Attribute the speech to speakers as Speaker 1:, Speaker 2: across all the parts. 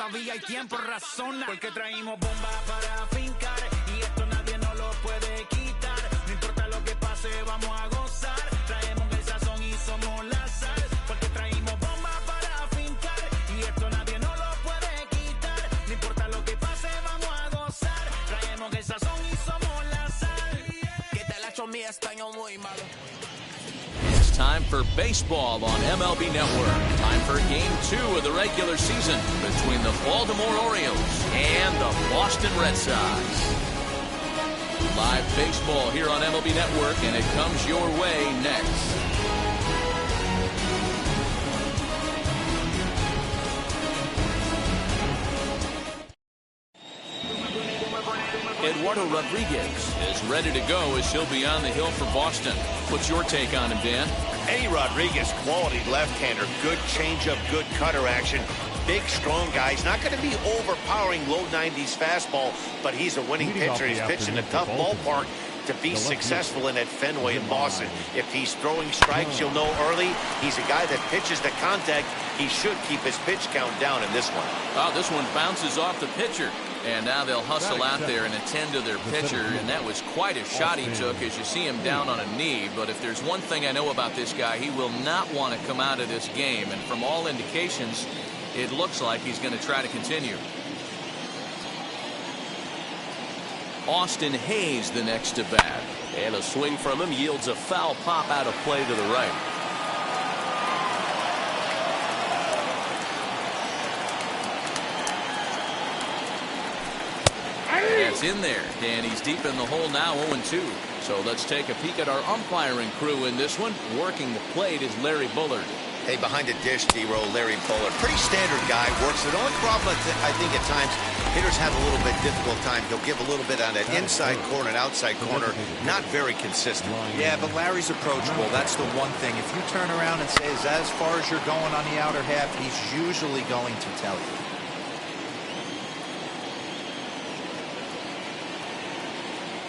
Speaker 1: todavía hay tiempo, razona, porque traímos bombas para afincar y esto nadie nos lo puede quitar. No importa lo que pase, vamos a gozar. Traemos el sazón y somos la sal, porque traímos bombas para afincar y esto nadie nos lo puede quitar. No importa lo que pase, vamos a gozar. Traemos el sazón y somos la sal. Que te la echo mi español muy malo.
Speaker 2: It's time for baseball on MLB Network. Time for Game 2 of the regular season between the Baltimore Orioles and the Boston Red Sox. Live baseball here on MLB Network, and it comes your way next. Eduardo Rodriguez is ready to go as he'll be on the hill for Boston. What's your take on him, Dan?
Speaker 3: Eddie Rodriguez, quality left-hander, good changeup, good cutter action. Big, strong guy. He's not going to be overpowering low 90s fastball, but he's a winning pitcher. He's pitched in a tough ballpark to be successful in at Fenway in Boston. If he's throwing strikes, you'll know early. He's a guy that pitches to contact. He should keep his pitch count down in this one.
Speaker 2: Oh, this one bounces off the pitcher. And now they'll hustle out there and attend to their pitcher. And that was quite a shot he took as you see him down on a knee. But if there's one thing I know about this guy, he will not want to come out of this game. And from all indications, it looks like he's going to try to continue. Austin Hayes the next to bat. And a swing from him yields a foul pop out of play to the right. That's in there, and he's deep in the hole now, 0-2. So let's take a peek at our umpiring crew in this one. Working the plate is Larry Bullard.
Speaker 3: Hey, behind the dish, D-Row, Larry Bullard. Pretty standard guy, works it. The only problem, I think, at times, hitters have a little bit difficult time. He'll give a little bit on that inside corner and outside corner. Not very consistent.
Speaker 4: Yeah, but Larry's approachable. That's the one thing. If you turn around and say, is that as far as you're going on the outer half, he's usually going to tell you.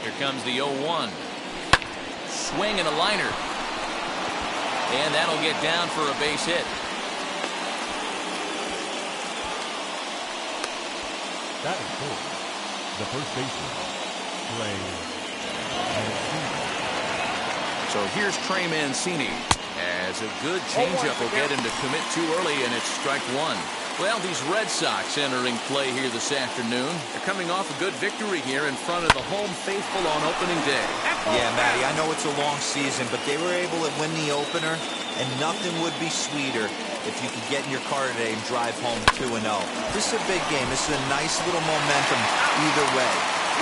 Speaker 2: Here comes the 0-1. Swing and a liner. And that'll get down for a base hit.
Speaker 5: That is cool. The first baseman, Trey Mancini.
Speaker 2: So here's Trey Mancini. As a good changeup will get him to commit too early, and it's strike one. Well, these Red Sox entering play here this afternoon. They're coming off a good victory here in front of the home faithful on opening day.
Speaker 4: Yeah, Matty, I know it's a long season, but they were able to win the opener, and nothing would be sweeter if you could get in your car today and drive home 2-0. This is a big game. This is a nice little momentum either way.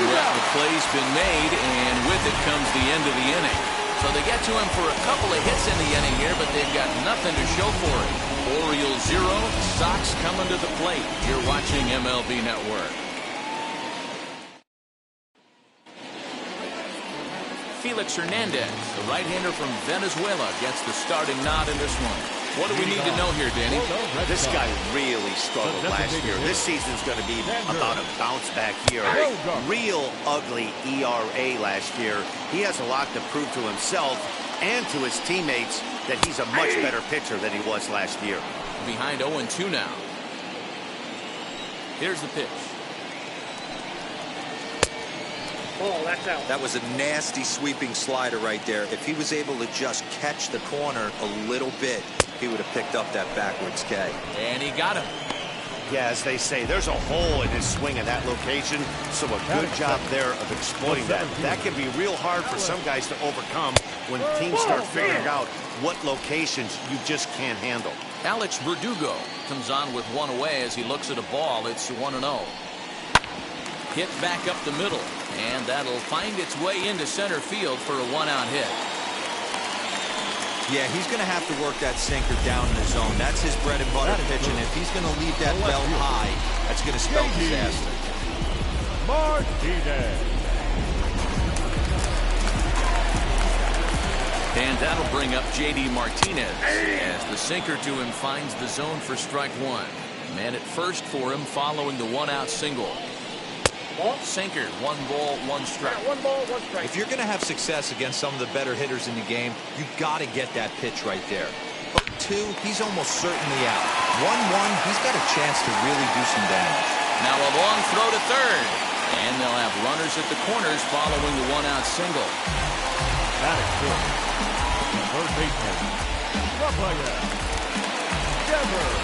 Speaker 2: Well, the play's been made, and with it comes the end of the inning. So they get to him for a couple of hits in the inning here, but they've got nothing to show for it. Orioles 0, Sox coming to the plate. You're watching MLB Network. Felix Hernandez, the right-hander from Venezuela, gets the starting nod in this one. What do we need to know here, Danny?
Speaker 3: This guy really struggled last year. This season's going to be about a bounce-back year. Real ugly ERA last year. He has a lot to prove to himself and to his teammates that he's a much better pitcher than he was last year.
Speaker 2: Behind 0-2 now. Here's the pitch.
Speaker 6: Oh, that's out.
Speaker 4: That was a nasty sweeping slider right there. If he was able to just catch the corner a little bit, he would have picked up that backwards K.
Speaker 2: And he got him.
Speaker 3: Yeah, as they say, there's a hole in his swing in that location, so a good job there of exploiting that. That can be real hard for some guys to overcome when teams start figuring out what locations you just can't handle.
Speaker 2: Alex Verdugo comes on with one away as he looks at a ball. It's 1-0. Hit back up the middle, and that'll find its way into center field for a one-out hit.
Speaker 4: Yeah, he's going to have to work that sinker down in the zone. That's his bread and butter pitch, and if he's going to leave that belt high, that's going to spell disaster.
Speaker 5: Martinez.
Speaker 2: And that'll bring up J.D. Martinez as the sinker to him finds the zone for strike one. Man at first for him following the one-out single. Sinker, 1 ball, 1 strike.
Speaker 6: Yeah, 1 ball, 1 strike.
Speaker 4: If you're going to have success against some of the better hitters in the game, you've got to get that pitch right there. 0-2, he's almost certainly out. 1-1, he's got a chance to really do some damage.
Speaker 2: Now a long throw to third. And they'll have runners at the corners following the one-out single.
Speaker 5: That is good. Third baseman, Rafael Devers.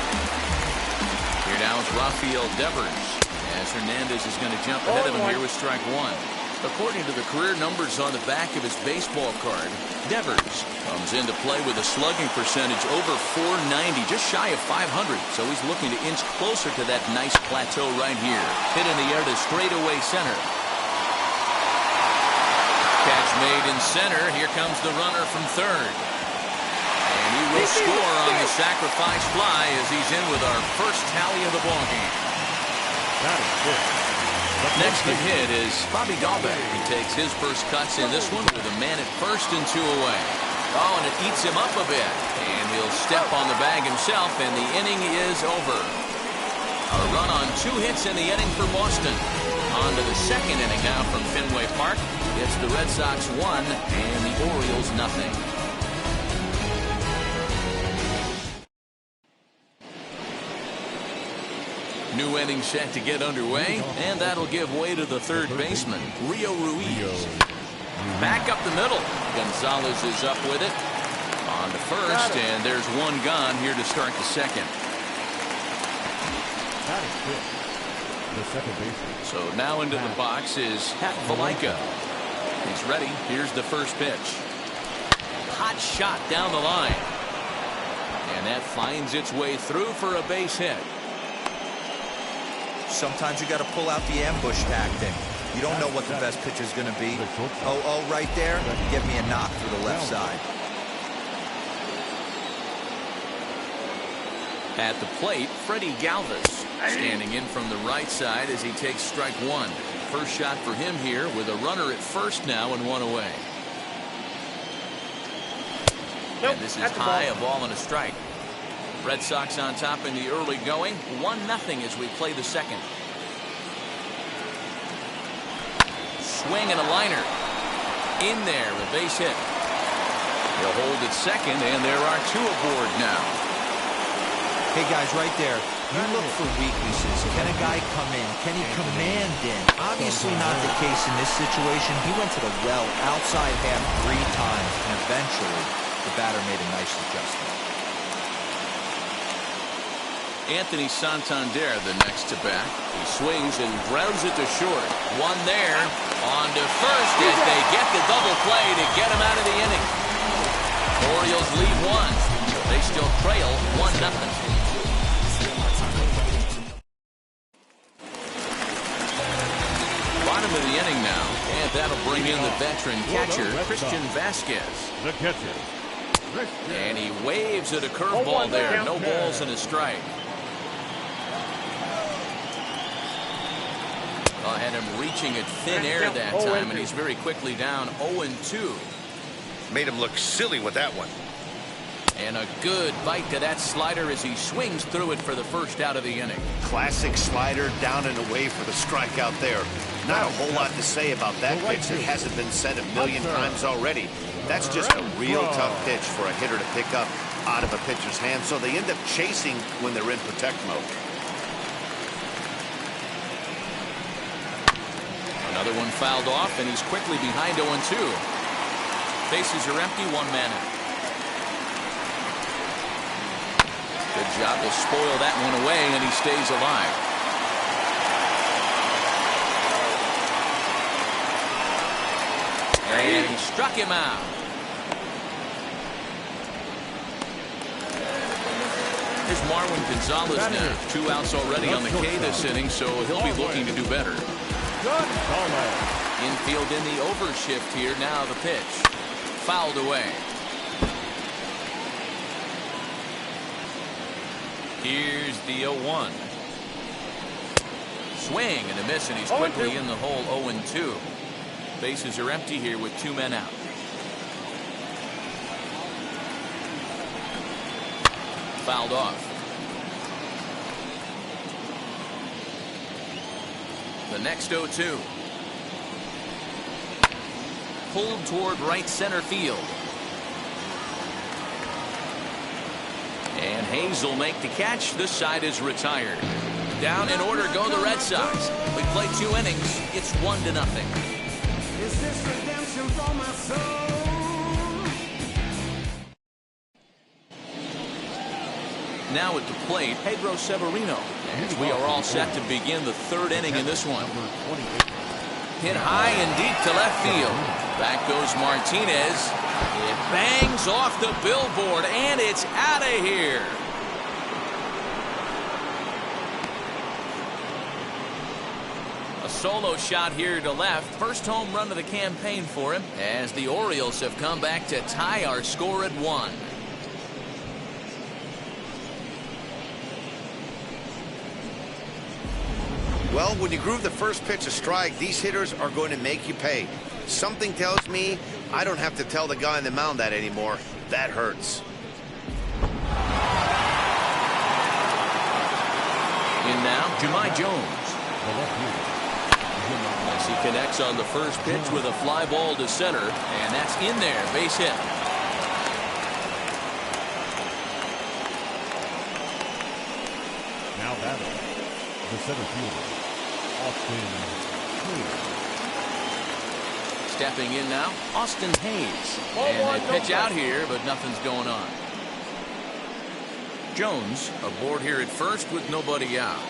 Speaker 2: Here now is Rafael Devers, as Hernandez is going to jump ahead of him here with strike one. According to the career numbers on the back of his baseball card, Devers comes into play with a slugging percentage over .490, just shy of .500. So he's looking to inch closer to that nice plateau right here. Hit in the air to straightaway center. Catch made in center. Here comes the runner from third. And he will score on the sacrifice fly as he's in with our first tally of the ballgame.
Speaker 5: That is good.
Speaker 2: Next to hit is Bobby Dahlbeck. He takes his first cuts in this one with a man at first and 2 away. Oh, and it eats him up a bit. And he'll step on the bag himself, and the inning is over. A run on 2 hits in the inning for Boston. On to the second inning now from Fenway Park. It's the Red Sox 1 and the Orioles nothing. New inning set to get underway, and that'll give way to the third baseman, Rio Ruiz. Back up the middle. Gonzalez is up with it. On to first, and there's one gone here to start the second.
Speaker 5: That is good. The second baseman.
Speaker 2: So now into the box is Pat Valaika. He's ready. Here's the first pitch. Hot shot down the line. And that finds its way through for a base hit.
Speaker 4: Sometimes you got to pull out the ambush tactic. You don't know what the best pitch is going to be. Oh, right there. Give me a knock through the left side.
Speaker 2: At the plate, Freddie Galvis standing in from the right side as he takes strike one. First shot for him here with a runner at first now and 1 away.
Speaker 6: Nope,
Speaker 2: And this is high, a ball and a strike. Red Sox on top in the early going. 1-0 as we play the second. Swing and a liner. In there, a base hit. He'll hold at second, and there are 2 aboard now.
Speaker 4: Hey, guys, right there. You look for weaknesses. Can a guy come in? Can he command in? Obviously not the case in this situation. He went to the well outside half 3 times, and eventually the batter made a nice adjustment.
Speaker 2: Anthony Santander, the next to bat. He swings and grounds it to short. One there. On to first as they get the double play to get him out of the inning. Orioles lead 1. They still trail 1-0. Bottom of the inning now, and that'll bring in the veteran catcher, Christian Vasquez.
Speaker 5: The catcher.
Speaker 2: And he waves at a curveball there. No balls and a strike. Had him reaching at thin air that time, and he's very quickly down 0-2.
Speaker 3: Made him look silly with that one.
Speaker 2: And a good bite to that slider as he swings through it for the first out of the inning.
Speaker 3: Classic slider down and away for the strikeout there. Not a whole lot to say about that pitch that hasn't been said a million times already. That's just a real tough pitch for a hitter to pick up out of a pitcher's hand, so they end up chasing when they're in protect mode.
Speaker 2: Another one fouled off, and he's quickly behind 0-2. Bases are empty, 1 man out. Good job to spoil that one away, and he stays alive. And he struck him out. Here's Marwin Gonzalez now. 2 outs already on the K this inning, so he'll be looking to do better. Infield in the overshift here. Now the pitch. Fouled away. Here's the 0-1. Swing and a miss, and he's quickly in the hole. 0-2. Bases are empty here with 2 men out. Fouled off. The next 0-2. Pulled toward right center field. And Hayes will make the catch. This side is retired. Down in order go the Red Sox. We play 2 innings. It's 1-0.
Speaker 1: Is this redemption for my soul?
Speaker 2: Now at the plate, Pedro Severino. As we are all set to begin the 3rd inning in this one. Hit high and deep to left field. Back goes Martinez. It bangs off the billboard, and it's out of here. A solo shot here to left. First home run of the campaign for him, as the Orioles have come back to tie our score at 1.
Speaker 3: Well, when you groove the first pitch a strike, these hitters are going to make you pay. Something tells me I don't have to tell the guy on the mound that anymore. That hurts.
Speaker 2: In now, Jahmai Jones. As he connects on the first pitch with a fly ball to center, and that's in there, base hit.
Speaker 5: Now batting, the center fielder, Austin Hayes.
Speaker 2: Stepping in now, Austin Hayes. And they pitch out here, but nothing's going on. Jones aboard here at first with nobody out.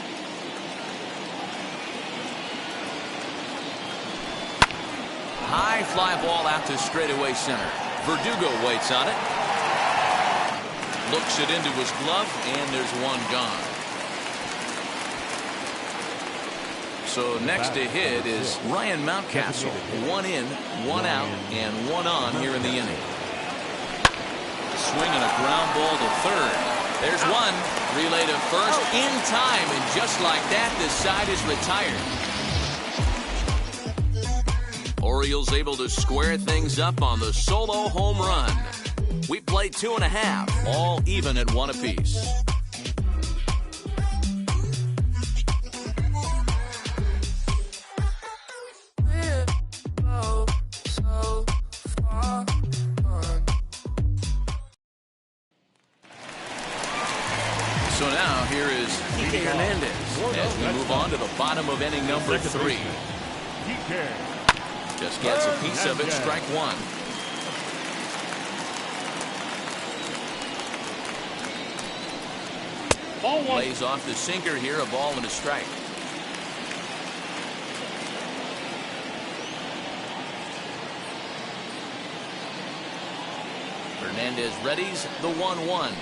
Speaker 2: High fly ball out to straightaway center. Verdugo waits on it. Looks it into his glove, and there's one gone. So next to hit is Ryan Mountcastle. 1 in, 1 out, and 1 on here in the inning. Swinging a ground ball to third. There's one. Relay to first in time, and just like that, this side is retired. Orioles able to square things up on the solo home run. We play 2.5, all even at 1 apiece. So now here is Hernandez as we move on to the bottom of inning number 3. Just gets a piece of it, strike 1. Lays off the sinker here, a ball and a strike. Hernandez readies the 1-1.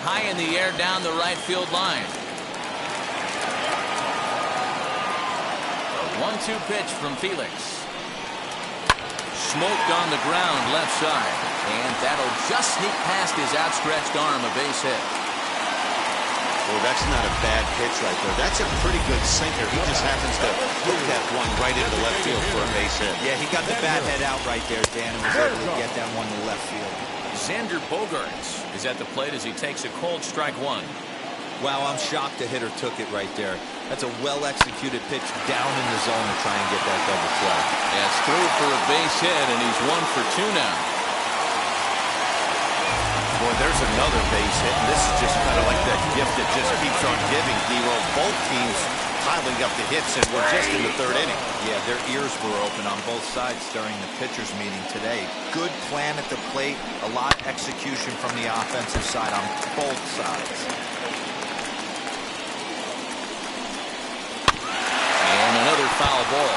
Speaker 2: High in the air down the right field line. A 1-2 pitch from Felix. Smoked on the ground left side. And that'll just sneak past his outstretched arm, a base hit.
Speaker 3: Well, that's not a bad pitch right there. That's a pretty good sinker. He just happens to hook that one right into left field for a base hit.
Speaker 4: Yeah, he got the bat head out right there, Dan, and was able to get that one to left field.
Speaker 2: Xander Bogaerts is at the plate as he takes a cold strike 1.
Speaker 4: Wow, I'm shocked the hitter took it right there. That's a well-executed pitch down in the zone to try and get that double play.
Speaker 2: Yeah, it's through for a base hit, and he's 1 for 2 now.
Speaker 3: Boy, there's another base hit, and this is just kind of like that gift that just keeps on giving, D-Roll. Both teams piling up the hits, and we're just in the 3rd inning.
Speaker 4: Yeah, their ears were open on both sides during the pitchers' meeting today. Good plan at the plate, a lot of execution from the offensive side on both sides.
Speaker 2: And another foul ball.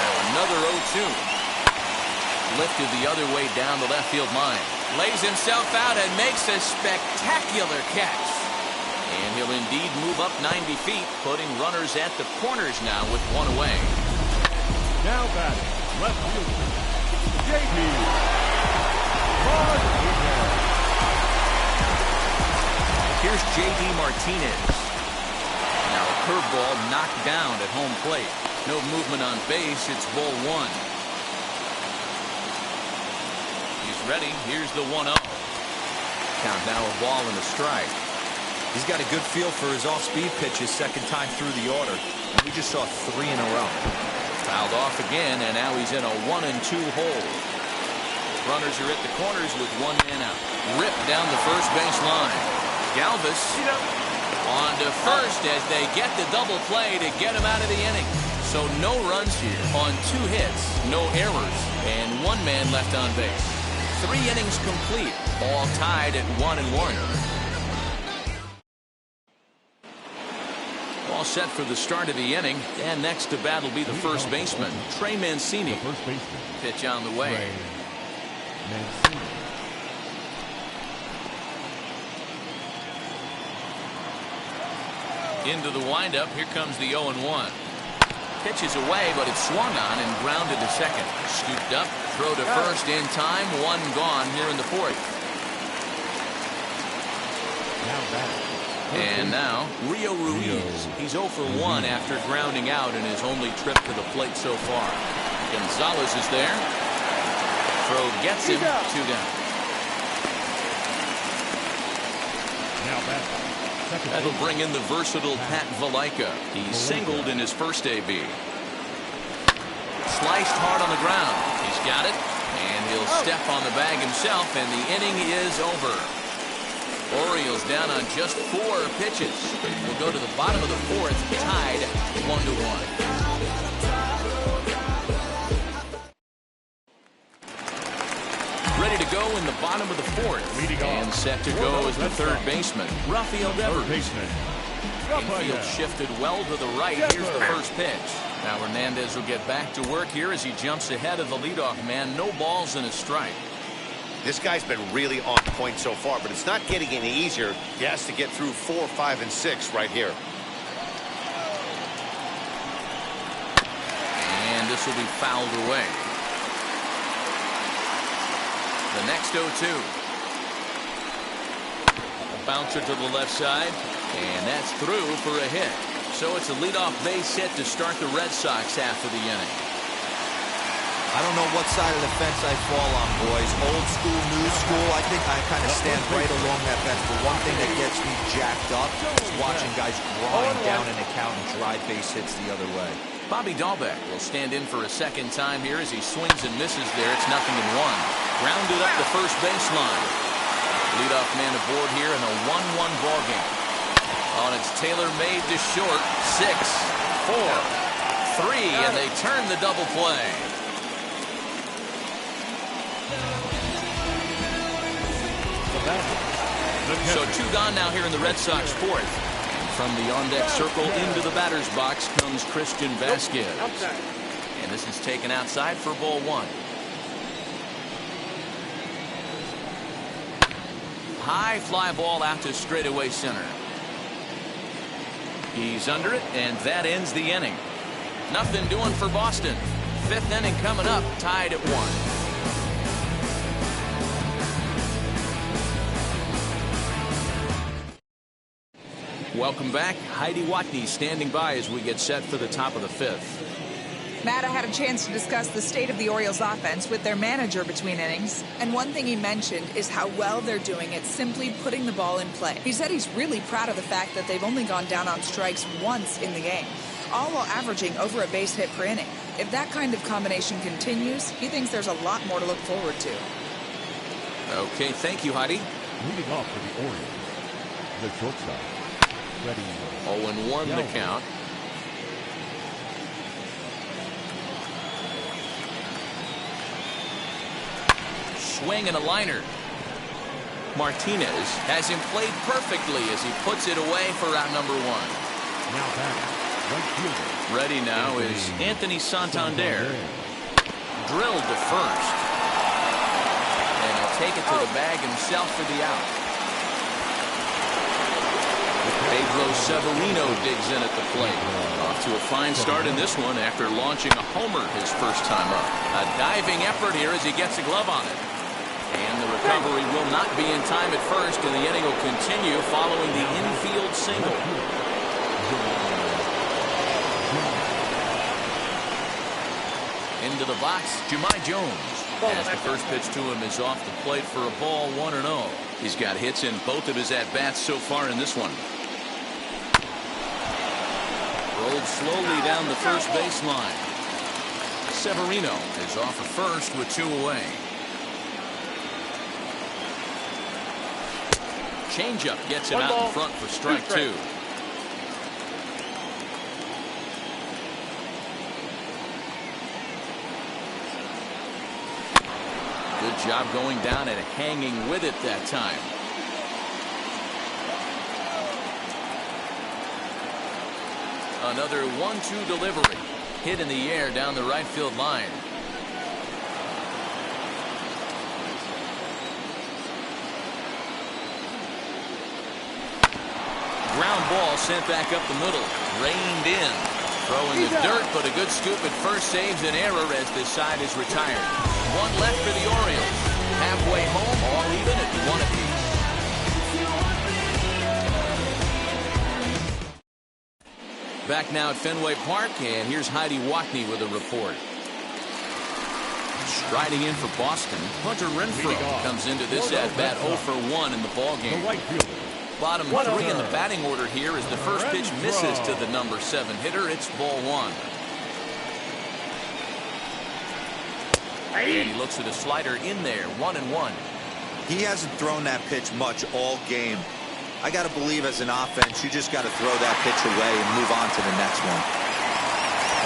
Speaker 2: And another 0-2. Lifted the other way down the left field line. Lays himself out and makes a spectacular catch. And he'll indeed move up 90 feet, putting runners at the corners now with 1 away.
Speaker 5: Now batting, left fielder, J.D. Martinez.
Speaker 2: Here's J.D. Martinez. Now a curveball knocked down at home plate. No movement on base. It's ball 1. He's ready. Here's the 1-0. Count now a ball and a strike.
Speaker 4: He's got a good feel for his off-speed pitch his second time through the order. And we just saw 3 in a row.
Speaker 2: Fouled off again, and now he's in a 1-2 hole. Runners are at the corners with one man out. Ripped down the first base line. Galvis on to first as they get the double play to get him out of the inning. So no runs here on 2 hits, no errors, and 1 man left on base. 3 innings complete, all tied at 1-1. All set for the start of the inning, and next to bat will be the first baseman, Trey Mancini.
Speaker 5: First baseman.
Speaker 2: Pitch on the way.
Speaker 5: Mancini.
Speaker 2: Into the windup. Here comes the 0-1. Pitches away, but it's swung on and grounded to second. Scooped up, throw to first in time. 1 gone here in the 4th. And now Rio Ruiz. He's 0 for 1 after grounding out in his only trip to the plate so far. Gonzalez is there. Throw gets him. 2 down.
Speaker 5: Now back.
Speaker 2: That'll bring in the versatile Pat Valaika. He singled in his first AB. Sliced hard on the ground. He's got it, and he'll step on the bag himself, and the inning is over. Orioles down on just 4 pitches. We'll go to the bottom of the 4th, tied 1-1. Ready to go in the bottom of the 4th. And set to go as the 3rd baseman, Rafael Devers. Infield shifted well to the right. Here's the first pitch. Now Hernandez will get back to work here as he jumps ahead of the leadoff man. No balls and a strike.
Speaker 3: This guy's been really on point so far, but it's not getting any easier. He has to get through 4, 5, and 6 right here.
Speaker 2: And this will be fouled away. The next 0-2. A bouncer to the left side, and that's through for a hit. So it's a leadoff base hit to start the Red Sox after the inning.
Speaker 4: I don't know what side of the fence I fall on, boys. Old school, new school. I think I kind of stand right along that fence. But one thing that gets me jacked up is watching guys grind down an account and drive base hits the other way.
Speaker 2: Bobby Dahlbeck will stand in for a second time here as he swings and misses there. It's 0-1. Grounded up the first baseline. Leadoff man aboard here in a 1-1 ball game. On it's Taylor made to short. 6, 4, 3, and they turn the double play. So 2 gone now here in the Red Sox 4th. From the on-deck circle into the batter's box comes Christian Vasquez. And this is taken outside for ball 1. High fly ball out to straightaway center. He's under it, and that ends the inning. Nothing doing for Boston. 5th inning coming up, tied at 1. Welcome back. Heidi Watney standing by as we get set for the top of the 5th.
Speaker 7: Matt, I had a chance to discuss the state of the Orioles offense with their manager between innings. And one thing he mentioned is how well they're doing at simply putting the ball in play. He said he's really proud of the fact that they've only gone down on strikes once in the game, all while averaging over a base hit per inning. If that kind of combination continues, he thinks there's a lot more to look forward to.
Speaker 2: Okay, thank you, Heidi.
Speaker 5: Leading off for the Orioles, the shortstop.
Speaker 2: 0-1 the count. Swing and a liner. Martinez has him played perfectly as he puts it away for out number 1.
Speaker 5: Now back, right fielder.
Speaker 2: Ready now is Anthony Santander. Drilled to first. And he'll take it to the bag himself for the out. Pedro Severino digs in at the plate. Off to a fine start in this one after launching a homer his first time up. A diving effort here as he gets a glove on it. And the recovery will not be in time at first, and the inning will continue following the infield single. Into the box, Jahmai Jones. As the first pitch to him is off the plate for a ball, 1-0. He's got hits in both of his at-bats so far in this one. Rolled slowly down the first baseline. Severino is off at first with 2 away. Changeup gets him out in front for strike two. Good job going down and hanging with it that time. Another 1-2 delivery. Hit in the air down the right field line. Ground ball sent back up the middle. Reined in. Throwing the dirt, but a good scoop at first saves an error as this side is retired. One left for the Orioles. Halfway home, all even at one apiece. Back now at Fenway Park, and here's Heidi Wackney with a report. Striding in for Boston, Hunter Renfroe comes into this at-bat 0 for 1 in the ballgame. Bottom three in the batting order here as the first pitch misses to the number 7 hitter. It's ball 1. And he looks at a slider in there, 1-1.
Speaker 4: He hasn't thrown that pitch much all game. I got to believe as an offense, you just got to throw that pitch away and move on to the next one.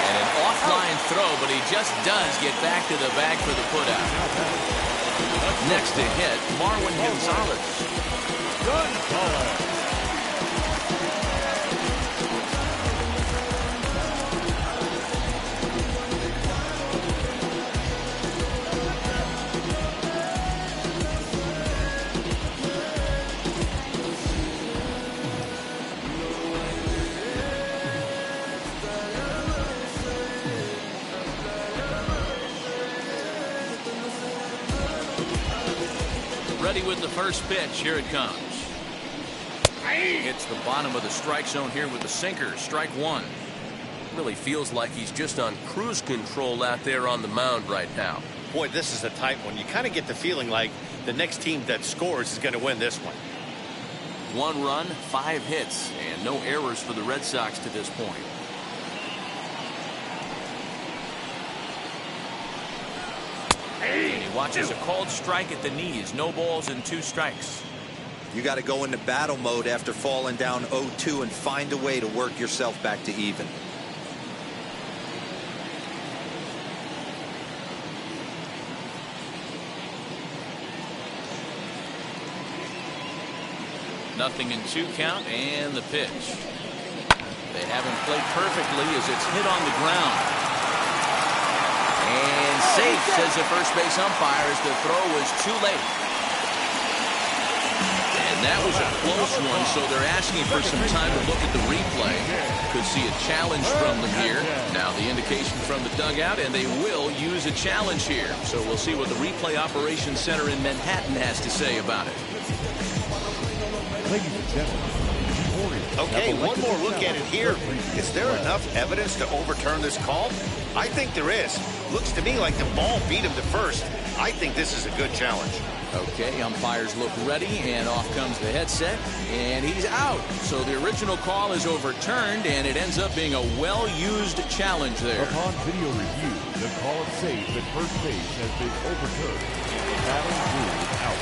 Speaker 2: And an offline throw, but he just does get back to the bag for the putout. Next to hit, Marwin Gonzalez. Ready with the first pitch. Here it comes. Hits the bottom of the strike zone here with the sinker. Strike 1. Really feels like he's just on cruise control out there on the mound right now.
Speaker 3: Boy, this is a tight one. You kind of get the feeling like the next team that scores is going to win this one.
Speaker 2: 1 run, 5 hits, and no errors for the Red Sox to this point. And he watches a called strike at the knees. No balls and 2 strikes.
Speaker 4: You got to go into battle mode after falling down 0-2 and find a way to work yourself back to even.
Speaker 2: Nothing in 2 count, and the pitch. They haven't played perfectly as it's hit on the ground. And safe, says the first base umpire, as the throw was too late. And that was a close one, so they're asking for some time to look at the replay. Could see a challenge from them here. Now the indication from the dugout, and they will use a challenge here. So we'll see what the replay operations center in Manhattan has to say about it.
Speaker 5: Ladies and gentlemen,
Speaker 3: okay, one more look at it here. Is there enough evidence to overturn this call? I think there is. Looks to me like the ball beat him to first. I think this is a good challenge.
Speaker 2: Okay, umpires look ready, and off comes the headset, and he's out. So the original call is overturned, and it ends up being a well-used challenge there.
Speaker 5: Upon video review, the call of safe at first base has been overturned. Batting ruled out.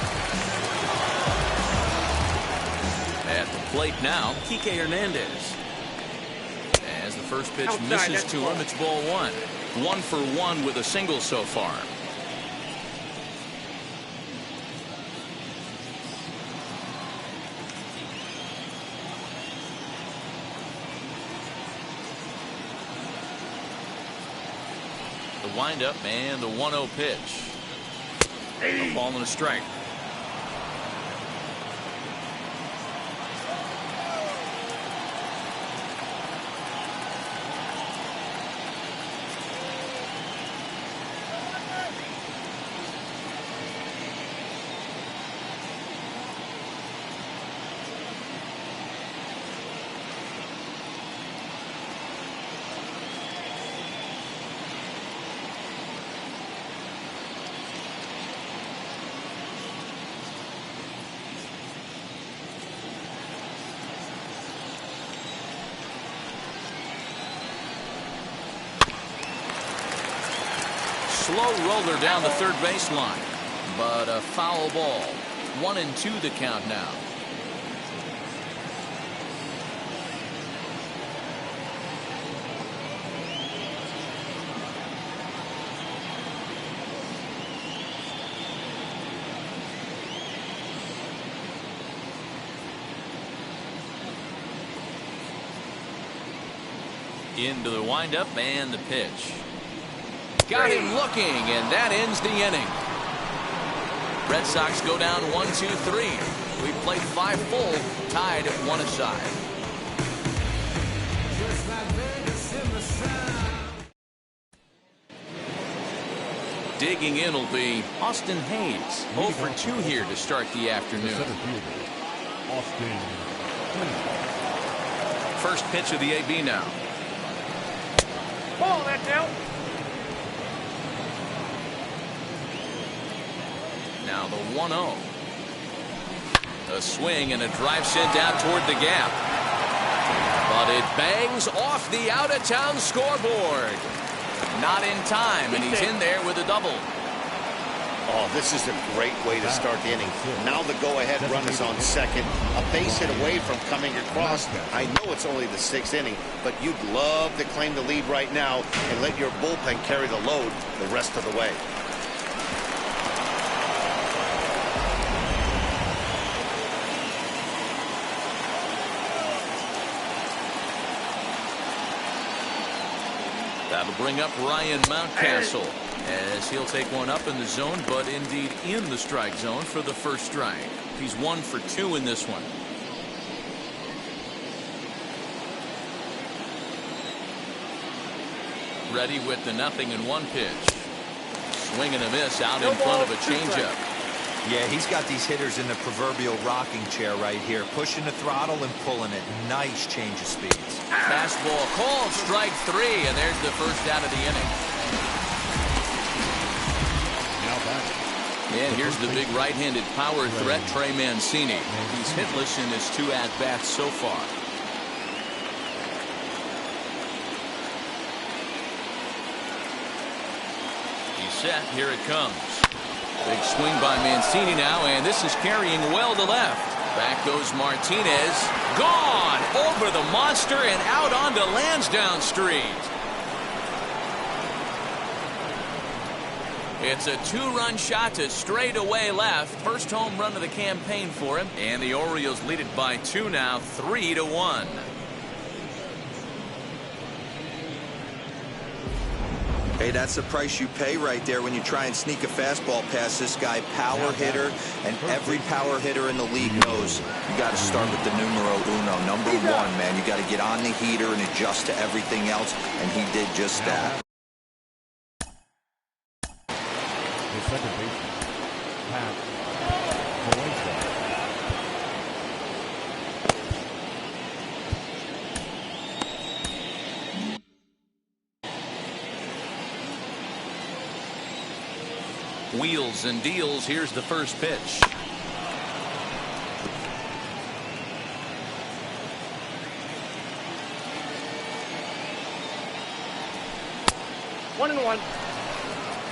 Speaker 2: At the plate now, Kike Hernandez. As the first pitch misses to him, it's ball 1. 1 for 1 with a single so far. The windup and the 1-0 pitch. A ball and a strike. Slow roller down the third baseline, but a foul ball. 1-2 the count now. Into the windup and the pitch. Got him looking, and that ends the inning. Red Sox go down 1-2-3. We played 5 full, tied at 1 aside. Digging in will be Austin Hayes. 0 for 2 here to start the afternoon.
Speaker 5: Austin Hayes.
Speaker 2: First pitch of the AB now.
Speaker 6: Ball, that's out.
Speaker 2: Now the 1-0. A swing and a drive sent out toward the gap. But it bangs off the out-of-town scoreboard. Not in time, and he's in there with a double.
Speaker 3: Oh, this is a great way to start the inning. Now the go-ahead run is on second. A base hit away from coming across. I know it's only the 6th inning, but you'd love to claim the lead right now and let your bullpen carry the load the rest of the way.
Speaker 2: That'll bring up Ryan Mountcastle as he'll take one up in the zone, but indeed in the strike zone for the first strike. He's 1 for 2 in this one. Ready with the 0-1 pitch. Swing and a miss out in front of a changeup.
Speaker 4: Yeah, he's got these hitters in the proverbial rocking chair right here, pushing the throttle and pulling it. Nice change of speeds.
Speaker 2: Fastball called, strike 3, and there's the first out of the inning.
Speaker 5: Now back.
Speaker 2: And here's the big right-handed power threat, Trey Mancini. He's hitless in his 2 at-bats so far. He's set. Here it comes. Big swing by Mancini now, and this is carrying well to left. Back goes Martinez. Gone over the monster and out onto Lansdowne Street. It's a 2-run shot to straightaway left. First home run of the campaign for him. And the Orioles lead it by 2 now, 3-1.
Speaker 4: Hey, that's the price you pay right there when you try and sneak a fastball past this guy. Power hitter, and every power hitter in the league knows you got to start with the numero uno. Number 1, man. You got to get on the heater and adjust to everything else, and he did just that.
Speaker 5: The second baseman, Pat Malaysia.
Speaker 2: Wheels and deals. Here's the first pitch.
Speaker 6: One and one.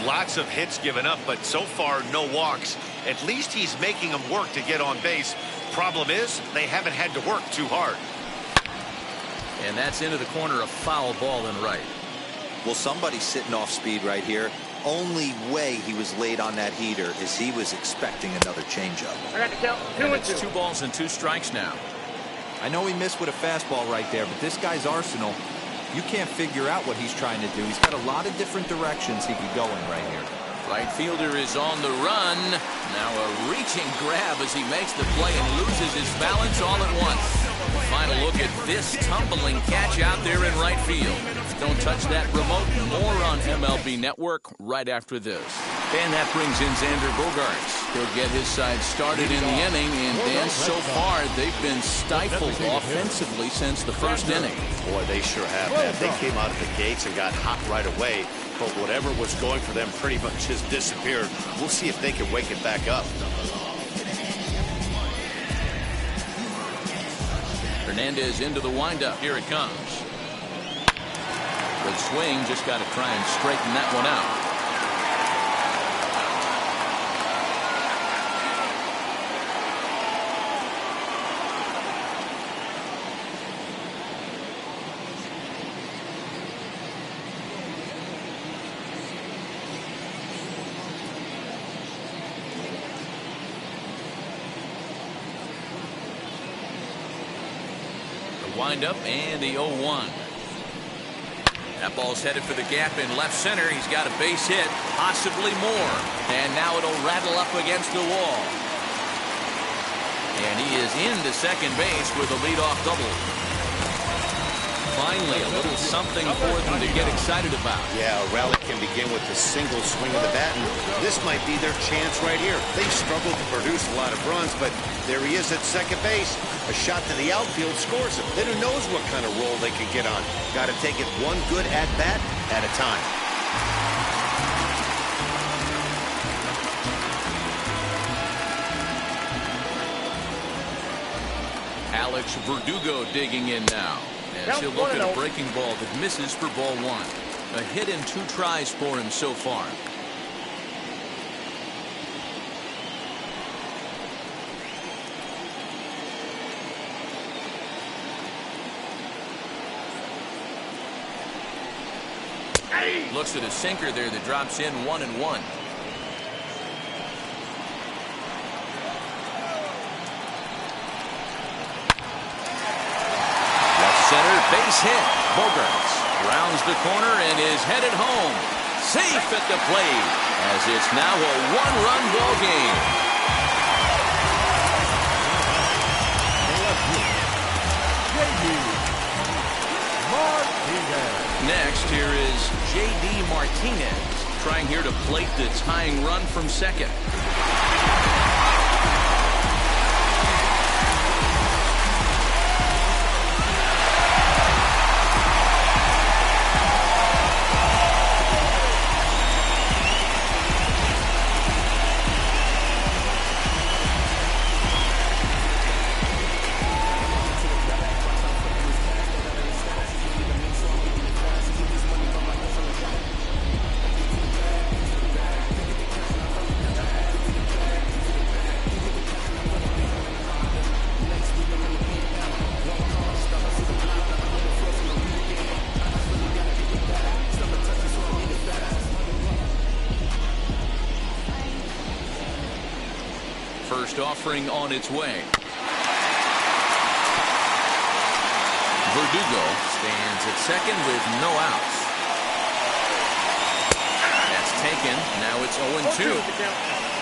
Speaker 3: Lots of hits given up, but so far no walks. At least he's making them work to get on base. Problem is, they haven't had to work too hard.
Speaker 2: And that's into the corner, a foul ball and right.
Speaker 4: Well, somebody's sitting off speed right here. Only way he was late on that heater is he was expecting another changeup.
Speaker 6: I got to count 2
Speaker 2: And
Speaker 6: and
Speaker 2: it's
Speaker 6: 2.
Speaker 2: 2 balls and 2 strikes now.
Speaker 4: I know he missed with a fastball right there, but this guy's arsenal, you can't figure out what he's trying to do. He's got a lot of different directions he could go in right here.
Speaker 2: Right fielder is on the run. Now a reaching grab as he makes the play and loses his balance all at once. Final look at this tumbling catch out there in right field. Don't touch that remote. More on MLB Network right after this. And that brings in Xander Bogaerts. He'll get his side started in the inning. And Dan, so far, they've been stifled offensively since the first inning.
Speaker 3: Boy, they sure have that. They came out of the gates and got hot right away. But whatever was going for them pretty much has disappeared. We'll see if they can wake it back up.
Speaker 2: Hernandez into the windup. Here it comes. Good swing. Just got to try and straighten that one out. Wind up and the 0-1. That ball's headed for the gap in left center. He's got a base hit, possibly more. And now it'll rattle up against the wall. And he is into second base with a leadoff double. Finally, a little something for them to get excited about.
Speaker 3: Yeah, a rally can begin with a single swing of the bat, and this might be their chance right here. They struggled to produce a lot of runs, but there he is at second base. A shot to the outfield scores him. Then who knows what kind of role they could get on. Got to take it one good at-bat at a time.
Speaker 2: Alex Verdugo digging in now. As he'll look at a breaking ball that misses for ball one. A hit in 2 tries for him so far. Looks at a sinker there that drops in 1-1. Center base hit. Bogarts rounds the corner and is headed home. Safe at the plate as it's now a 1-run ball game. Next, here is J.D. Martinez trying here to plate the tying run from second. First offering on its way. Verdugo stands at second with no outs. That's taken. Now it's 0-2.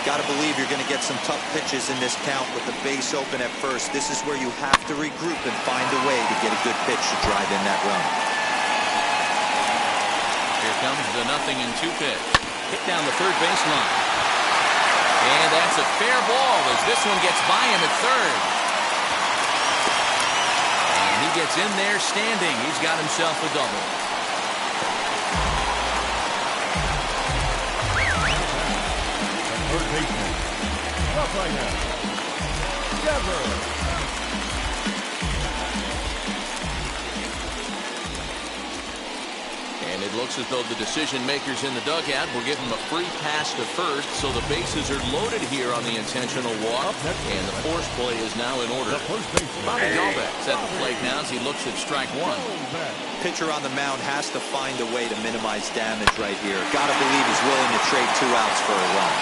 Speaker 4: Got to believe you're going to get some tough pitches in this count with the base open at first. This is where you have to regroup and find a way to get a good pitch to drive in that run.
Speaker 2: Here comes the 0-2 pitch. Hit down the third baseline. And that's a fair ball as this one gets by him at third. And he gets in there standing. He's got himself a double.
Speaker 5: Third baseman, left-hander, Devers.
Speaker 2: And it looks as though the decision makers in the dugout will give him a free pass to first, so the bases are loaded here on the intentional walk, and the force play is now in order. Bobby Dalbec's at the plate now as he looks at strike one.
Speaker 4: Pitcher on the mound has to find a way to minimize damage right here. Gotta believe he's willing to trade 2 outs for a run.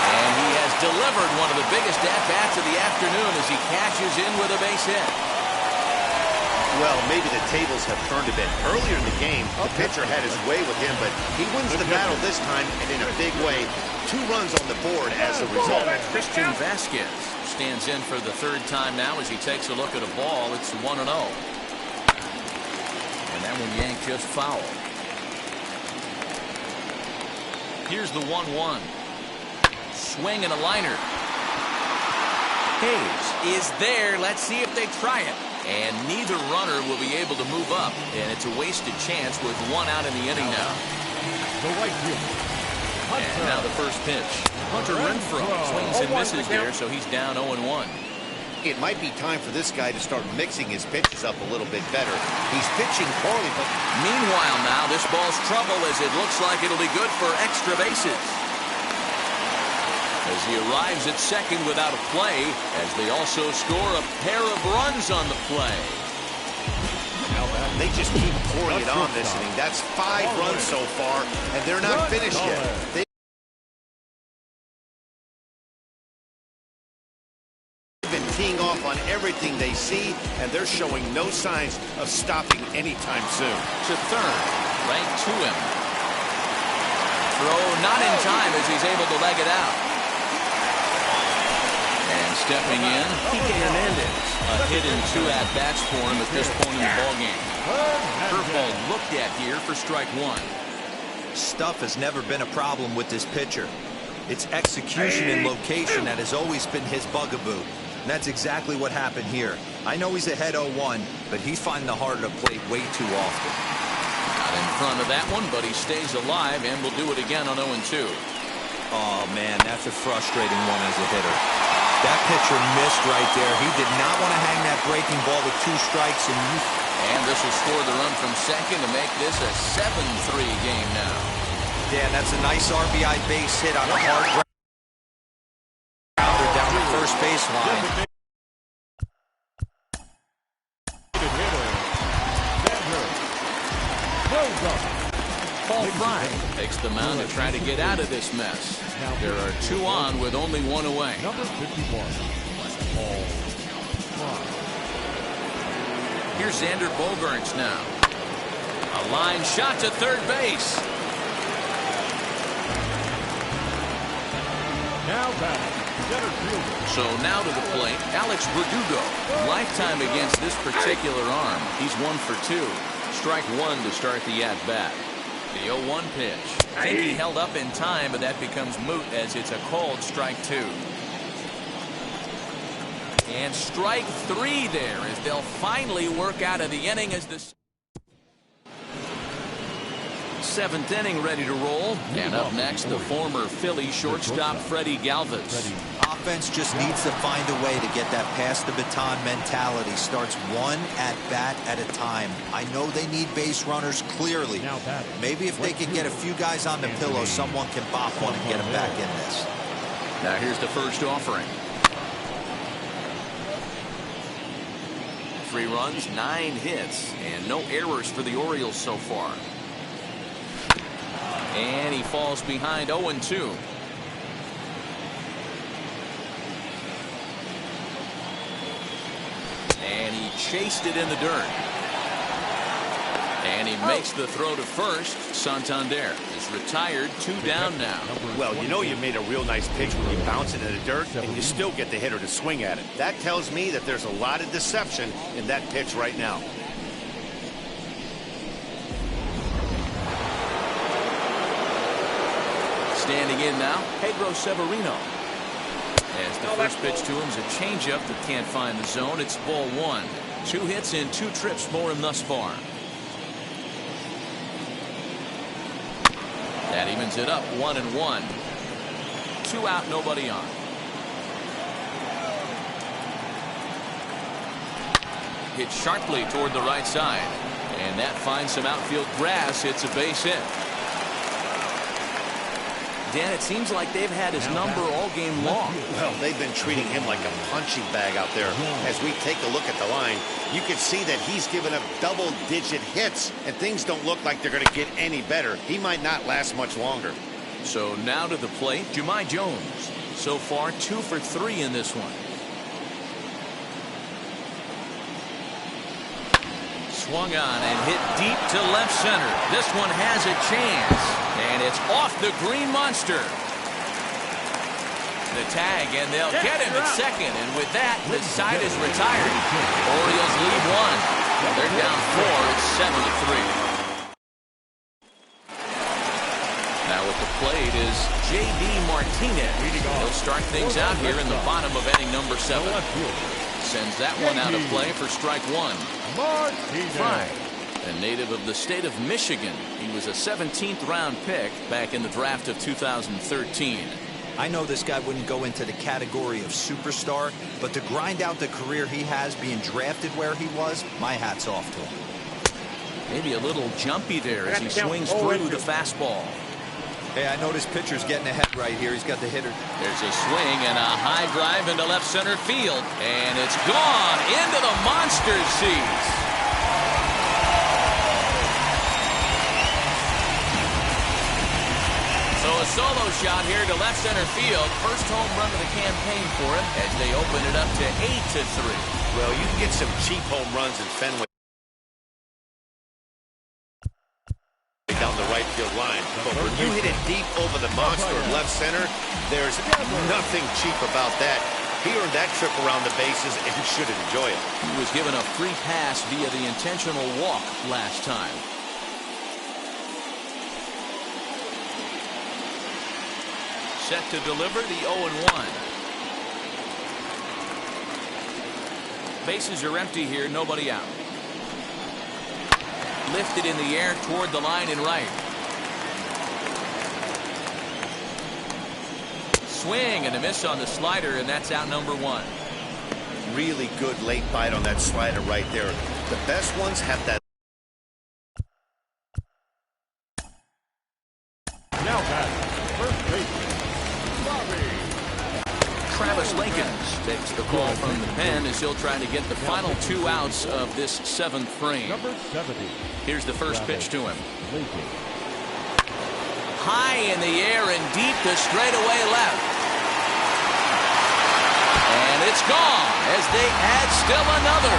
Speaker 2: And he has delivered one of the biggest at-bats of the afternoon as he cashes in with a base hit.
Speaker 3: Well, maybe the tables have turned a bit. Earlier in the game, the pitcher had his way with him, but he wins the battle this time, and in a big way. 2 runs on the board as a result.
Speaker 2: Christian Vasquez stands in for the 3rd time now as he takes a look at a ball. It's 1-0. And that one yanked just foul. Here's the 1-1. Swing and a liner. Hayes is there. Let's see if they try it. And neither runner will be able to move up. And it's a wasted chance with 1 out in the inning now.
Speaker 5: The right fielder.
Speaker 2: And now the first pitch. Hunter Renfroe swings and misses there, so he's down 0-1.
Speaker 3: It might be time for this guy to start mixing his pitches up a little bit better. He's pitching poorly, but...
Speaker 2: Meanwhile now, this ball's trouble as it looks like it'll be good for extra bases. As he arrives at second without a play, as they also score a pair of runs on the play.
Speaker 3: They just keep pouring it on this inning. That's 5 runs so far, and they're not finished yet. They've been teeing off on everything they see, and they're showing no signs of stopping anytime soon.
Speaker 2: To third, right to him. Throw not in time as he's able to leg it out. And stepping in, Kike Hernandez. A hit in 2 at-bats for him at this point in the ballgame. Curveball looked at here for strike 1.
Speaker 4: Stuff has never been a problem with this pitcher. It's execution and location that has always been his bugaboo. And that's exactly what happened here. I know he's ahead 0-1, but he's finding the harder to play way too often.
Speaker 2: Not in front of that one, but he stays alive and will do it again on 0-2.
Speaker 4: Oh, man, that's a frustrating one as a hitter. That pitcher missed right there. He did not want to hang that breaking ball with 2 strikes.
Speaker 2: And this will score the run from second to make this a 7-3 game now.
Speaker 4: Yeah, that's a nice RBI base hit on a hard grounder down the first baseline.
Speaker 2: Paul Fry takes the mound to try to get out of this mess. There are 2 on with only 1 away.
Speaker 5: Number 51, Paul Fry.
Speaker 2: Here's Xander Bogaerts now. A line shot to third base.
Speaker 5: Now batting, center fielder.
Speaker 2: So now to the plate, Alex Verdugo. Lifetime against this particular arm. He's 1 for 2. Strike 1 to start the at-bat. The 0-1 pitch. I think he held up in time, but that becomes moot as it's a called strike 2. And strike 3 there as they'll finally work out of the inning as the 7th inning ready to roll. And up next, the former Philly shortstop Freddie Galvis.
Speaker 4: Offense just needs to find a way to get that pass the baton mentality. Starts 1 at-bat at a time. I know they need base runners clearly. Maybe if they can get a few guys on the pillow, someone can bop one and get them back in this.
Speaker 2: Now here's the first offering. 3 runs, 9 hits, and no errors for the Orioles so far. And he falls behind 0-2. And he chased it in the dirt. And he makes the throw to first. Santander is retired, 2 down now.
Speaker 3: Well, you know you made a real nice pitch when you bounce it in the dirt and you still get the hitter to swing at it. That tells me that there's a lot of deception in that pitch right now.
Speaker 2: Standing in now, Pedro Severino. As the first pitch to him is a changeup that can't find the zone. It's ball 1. 2 hits in 2 trips for him thus far. That evens it up 1-1. 2 out, nobody on. Hit sharply toward the right side. And that finds some outfield grass. It's a base hit. Dan, it seems like they've had his number all game long.
Speaker 3: Well, they've been treating him like a punching bag out there. As we take a look at the line, you can see that he's given up double-digit hits, and things don't look like they're going to get any better. He might not last much longer.
Speaker 2: So now to the plate, Jahmai Jones. So far, 2 for 3 in this one. Swung on and hit deep to left center. This one has a chance. And it's off the green monster. The tag, and they'll get him at second. And with that, the side is retired. Orioles lead 1. They're down 4. It's 7-3. Now at the plate is J.D. Martinez. He'll start things out here in the bottom of inning number 7. Sends that one out of play for strike 1. Fry, a native of the state of Michigan. He was a 17th round pick back in the draft of 2013.
Speaker 4: I know this guy wouldn't go into the category of superstar, but to grind out the career he has being drafted where he was, my hat's off to him.
Speaker 2: Maybe a little jumpy there as he swings through the fastball.
Speaker 4: Hey, I know this pitcher's getting ahead right here. He's got the hitter.
Speaker 2: There's a swing and a high drive into left center field. And it's gone into the monster seats. So a solo shot here to left center field. First home run of the campaign for him as they open it up to 8-3.
Speaker 3: Well, you can get some cheap home runs in Fenway down the right field line, but when you hit it deep over the monster of left center, there's nothing cheap about that. He earned that trip around the bases and should enjoy it.
Speaker 2: He was given a free pass via the intentional walk last time. Set to deliver the 0-1. Bases are empty here, nobody out. Lifted in the air toward the line and right. Swing and a miss on the slider, and that's out number 1.
Speaker 3: Really good late bite on that slider right there. The best ones have that.
Speaker 5: Now back, first baseman,
Speaker 2: Travis Lakins takes the call from the pen as he'll try to get the final 2 outs of this 7th frame.
Speaker 5: number 70.
Speaker 2: Here's the first pitch to him.
Speaker 5: Lincoln.
Speaker 2: High in the air and deep to straightaway left. And it's gone as they add still another.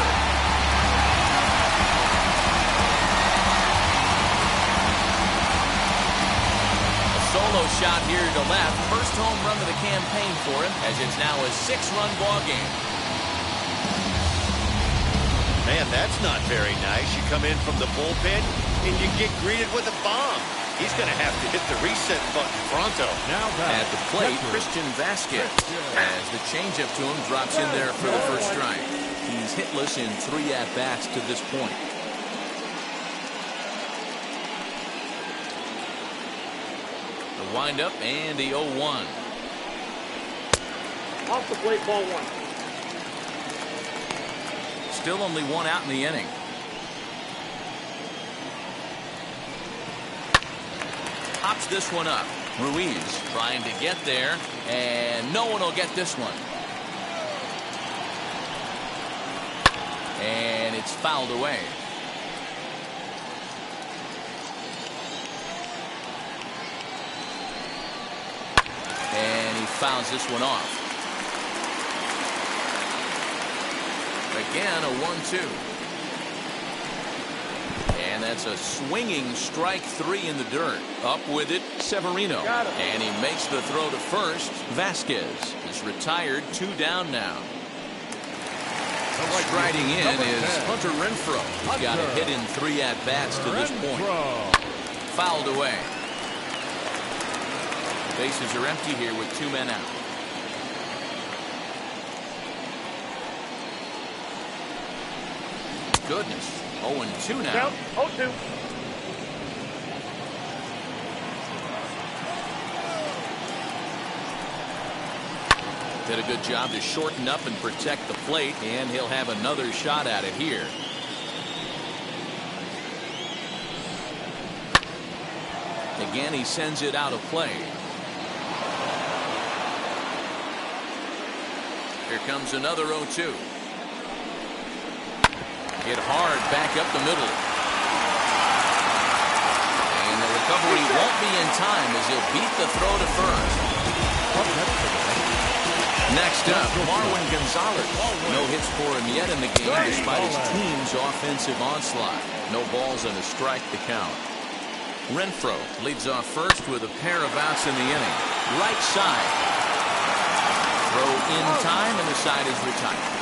Speaker 2: A solo shot here to left. First home run of the campaign for him as it's now a 6-run ball game.
Speaker 3: Man, that's not very nice. You come in from the bullpen and you get greeted with a bomb. He's going to have to hit the reset button pronto.
Speaker 5: Now back,
Speaker 2: At the plate, Christian Vasquez, as the changeup to him drops in there for the first strike. He's hitless in 3 at-bats to this point. The windup and the 0-1.
Speaker 6: Off the plate, ball 1.
Speaker 2: Still only 1 out in the inning. Pops this one up. Ruiz trying to get there, and no one will get this one. And it's fouled away. And he fouls this one off. Again, a 1-2. And that's a swinging strike 3 in the dirt. Up with it, Severino. And he makes the throw to first. Vasquez is retired, 2 down now. Striding in is Hunter Renfroe. He's got a hit in 3 at-bats to this point. Fouled away. Bases are empty here with 2 men out. Goodness. 0-2 now.
Speaker 6: Down, 0-2.
Speaker 2: Did a good job to shorten up and protect the plate, and he'll have another shot at it here. Again, he sends it out of play. Here comes another 0-2. Hit hard back up the middle. And the recovery won't be in time as he'll beat the throw to first. Next up, Marwin Gonzalez. No hits for him yet in the game despite his team's offensive onslaught. No balls and a strike to count. Renfroe leads off first with a pair of outs in the inning. Right side. Throw in time and the side is retired.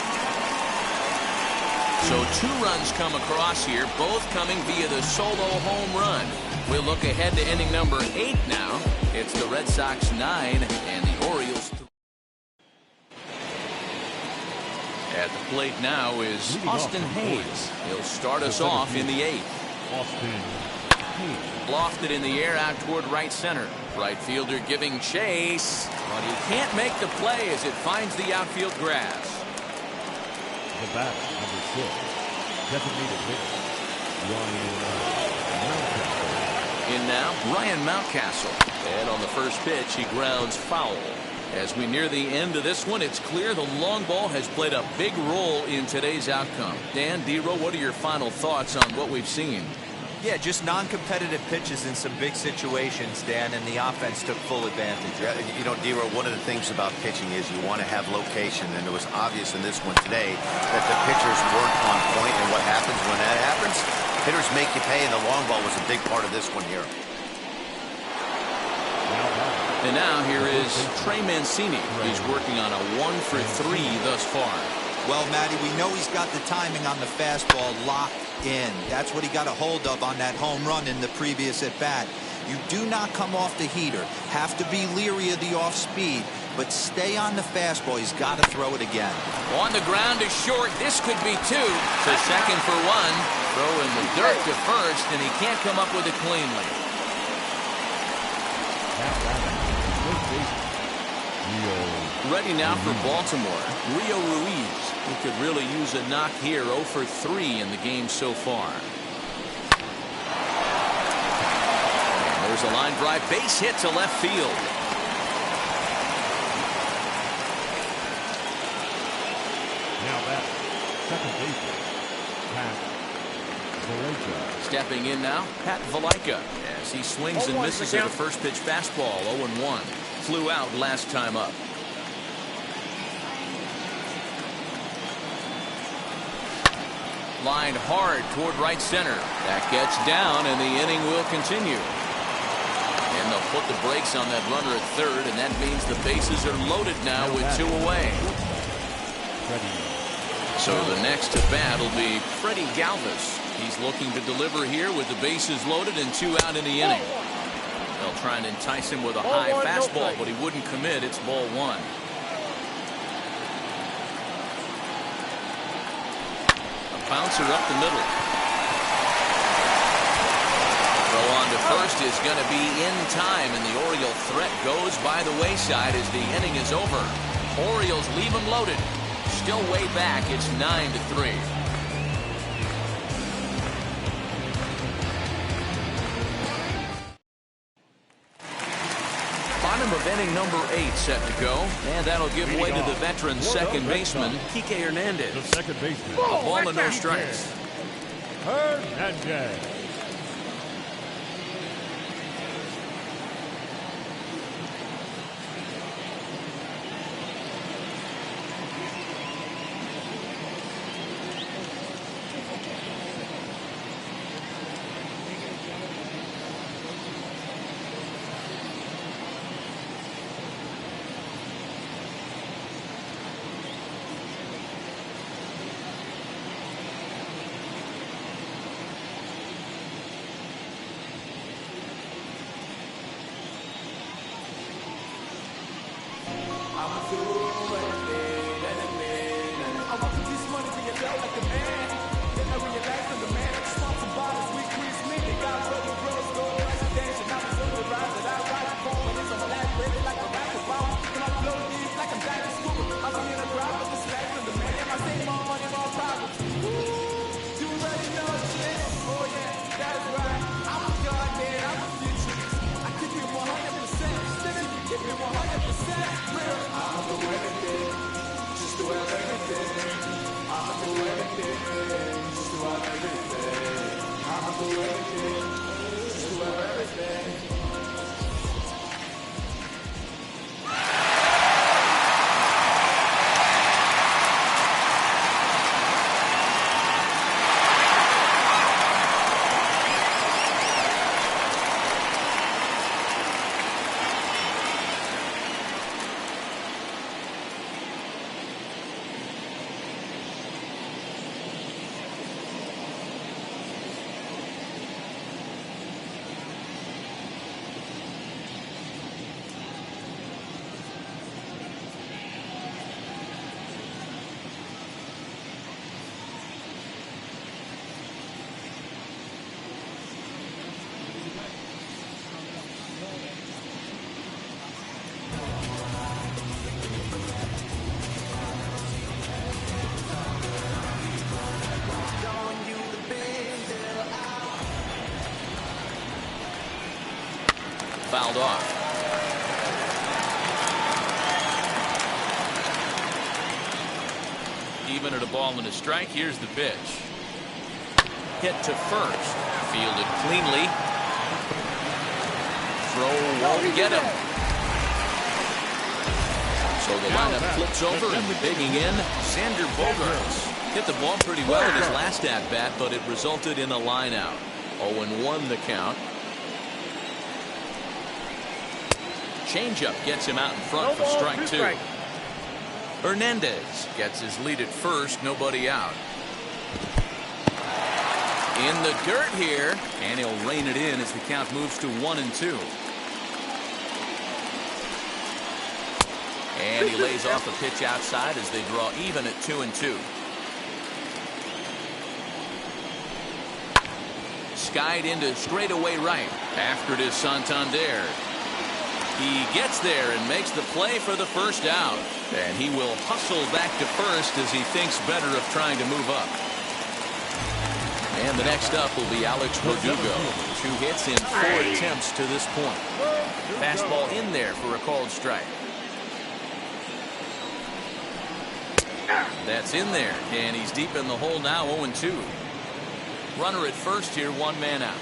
Speaker 2: So 2 runs come across here, both coming via the solo home run. We'll look ahead to inning number 8 now. It's the Red Sox 9 and the Orioles 3. At the plate now is Austin Hayes. He'll start us off in the 8th.
Speaker 5: Austin Hayes.
Speaker 2: Lofted in the air out toward right center. Right fielder giving chase, but he can't make the play as it finds the outfield grass.
Speaker 5: The bat, number 6. Designated hitter, Ryan Mountcastle.
Speaker 2: In now, Ryan Mountcastle. And on the first pitch, he grounds foul. As we near the end of this one, it's clear the long ball has played a big role in today's outcome. Dan, D-Row, what are your final thoughts on what we've seen?
Speaker 4: Yeah, just non-competitive pitches in some big situations, Dan, and the offense took full advantage.
Speaker 3: Yeah, you know, D-Row, one of the things about pitching is you want to have location, and it was obvious in this one today that the pitchers weren't on point, and what happens when that happens? Hitters make you pay, and the long ball was a big part of this one here.
Speaker 2: And now here is Trey Mancini. He's working on a 1-for-3 thus far.
Speaker 4: Well, Matty, we know he's got the timing on the fastball locked in. That's what he got a hold of on that home run in the previous at-bat. You do not come off the heater. Have to be leery of the off-speed, but stay on the fastball. He's got to throw it again.
Speaker 2: On the ground is short. This could be 2. To second for 1. Throw in the dirt to first, and he can't come up with it cleanly. Ready now for Baltimore, Rio Ruiz, who could really use a knock here. 0-for-3 in the game so far. And there's a line drive, base hit to left field.
Speaker 5: Now that second baseman, Pat Valaika.
Speaker 2: Stepping in now, Pat Valaika, as he swings and misses at a first pitch fastball. 0-1. Flew out last time up. Lined hard toward right center. That gets down, and the inning will continue. And they'll put the brakes on that runner at third, and that means the bases are loaded now with 2 away. So the next to bat will be Freddie Galvis. He's looking to deliver here with the bases loaded and 2 out in the inning. They'll try and entice him with a high fastball, but he wouldn't commit. It's ball 1. Bouncer up the middle. Throw on to first is going to be in time, and the Oriole threat goes by the wayside as the inning is over. Orioles leave them loaded. Still way back. It's 9-3. Bottom of inning number 8 set to go, and that'll give way to the veteran second baseman, Kike Hernandez.
Speaker 5: The second baseman.
Speaker 2: A ball and no strikes.
Speaker 5: Hernandez.
Speaker 2: Fouled off. Even at a ball and a strike, here's the pitch. hit to first. Fielded cleanly. Throw won't get him. So the lineup flips over and digging in, Xander Bogaerts. Hit the ball pretty well in his last at-bat, but it resulted in a line out. 0-1 the count. Changeup gets him out in front for strike two. Hernandez gets his lead at first, nobody out. In the dirt here, and he'll rein it in as the count moves to 1-2. And he lays off a pitch outside as they draw even at 2-2. Skied into straightaway right. After it is Santander. He gets there and makes the play for the first out. And he will hustle back to first as he thinks better of trying to move up. And the next up will be Alex Verdugo. 2 hits in 4 attempts to this point. Fastball in there for a called strike. That's in there, and he's deep in the hole now, 0-2. Runner at first here, 1 man out.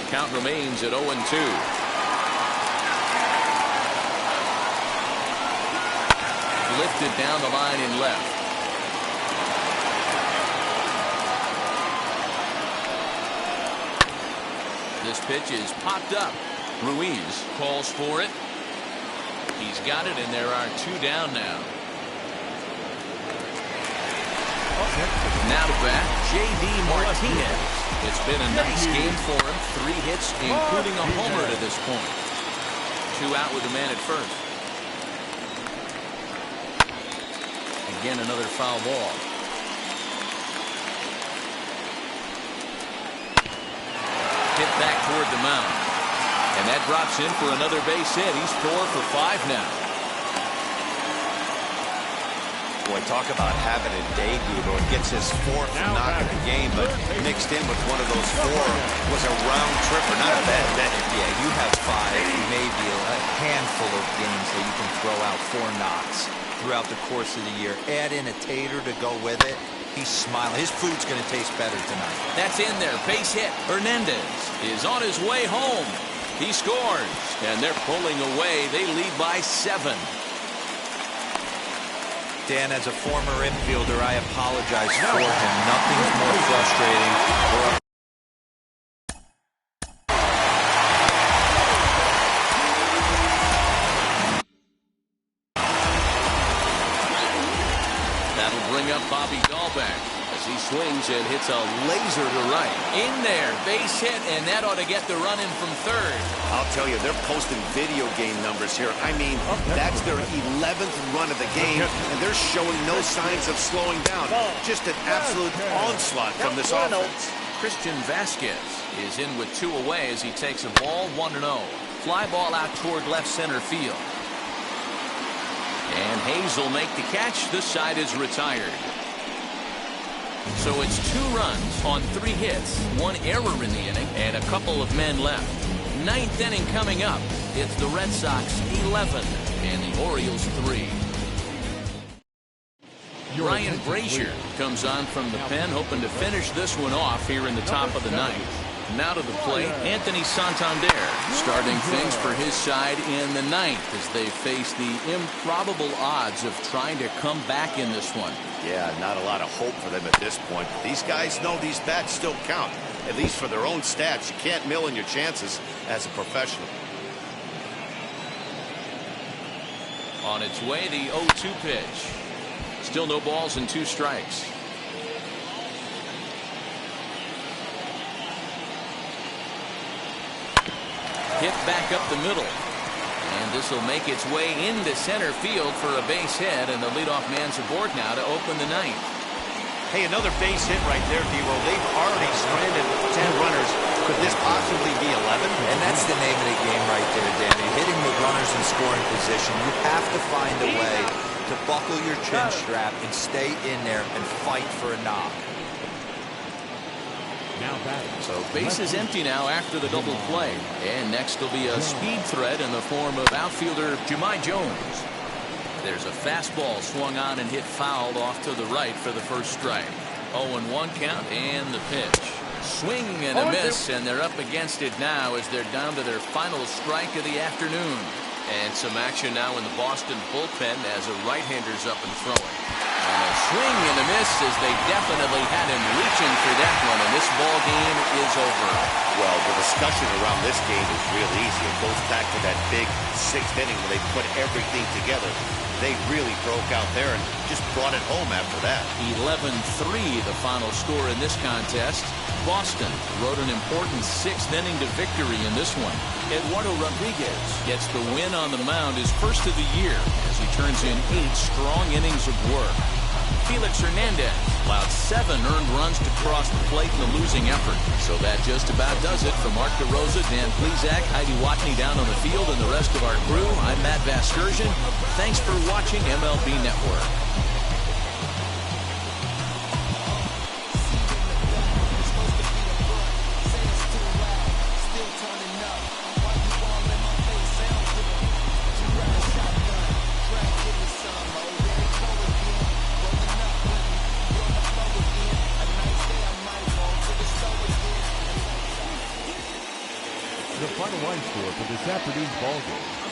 Speaker 2: Count remains at 0-2. Lifted down the line in left. This pitch is popped up. Ruiz calls for it. He's got it, and there are 2 down now. Now to bat, J.D. Martinez. It's been a nice game for him. 3 hits, including a homer to this point. 2 out with the man at first. Again, another foul ball. Hit back toward the mound. And that drops in for another base hit. He's 4 for 5 now.
Speaker 3: Boy, talk about having a debut. It gets his 4th knock of the game, but mixed in with one of those 4 was a round tripper, not a bad bet.
Speaker 4: Yeah, you have 5, maybe a handful of games that you can throw out 4 knocks throughout the course of the year. Add in a tater to go with it. He's smiling. His food's going to taste better tonight.
Speaker 2: That's in there. Base hit. Hernandez is on his way home. He scores, and they're pulling away. They lead by 7.
Speaker 4: Dan, as a former infielder, I apologize for him. Nothing's more frustrating.
Speaker 2: That'll bring up Bobby Dahlbeck as he swings and hits a laser to right. In there, base hit, and that ought to get the run in from third.
Speaker 3: I'll tell you, they're posting video game numbers here. I mean, that's their 11th run of the game, and they're showing no signs of slowing down. Just an absolute onslaught from this offense.
Speaker 2: Christian Vasquez is in with 2 away as he takes a ball, 1-0. Fly ball out toward left center field. And Hayes will make the catch. This side is retired. So it's 2 runs on 3 hits, 1 error in the inning, and a couple of men left. 9th inning coming up. It's the Red Sox 11 and the Orioles 3. Ryan Brazier comes on from the pen, hoping to finish this one off here in the top of the 9th. Now to the plate, Anthony Santander starting things for his side in the 9th as they face the improbable odds of trying to come back in this one.
Speaker 3: Yeah, not a lot of hope for them at this point. These guys know these bats still count, at least for their own stats. You can't mill in your chances as a professional.
Speaker 2: On its way, the 0-2 pitch. Still no balls and 2 strikes. Hit back up the middle. And this will make its way into center field for a base hit, and the leadoff man's aboard now to open the 9th.
Speaker 3: Hey, another base hit right there, D-Roll. They've already stranded 10 runners. Could this possibly be 11?
Speaker 4: And that's the name of the game right there, Danny. Hitting with runners in scoring position. You have to find a way to buckle your chin strap and stay in there and fight for a knock.
Speaker 2: So base is empty now after the double play. And next will be a speed threat in the form of outfielder Jahmai Jones. There's a fastball swung on and hit fouled off to the right for the first strike. 0-1 count and the pitch. Swing and a miss, and they're up against it now as they're down to their final strike of the afternoon. And some action now in the Boston bullpen as a right-hander's up and throwing. And a swing and a miss as they definitely had him reaching for that one, and this ball game is over.
Speaker 3: Well, the discussion around this game is real easy. It goes back to that big sixth inning when they put everything together. They really broke out there and just brought it home after that.
Speaker 2: 11-3 the final score in this contest. Boston rode an important sixth inning to victory in this one. Eduardo Rodriguez gets the win on the mound, his first of the year, as he turns in 8 strong innings of work. Felix Hernandez allowed 7 earned runs to cross the plate in the losing effort. So that just about does it. For Mark DeRosa, Dan Plesac, Heidi Watney down on the field, and the rest of our crew, I'm Matt Vasgersian. Thanks for watching MLB Network.
Speaker 5: The final line score for this afternoon's ball game.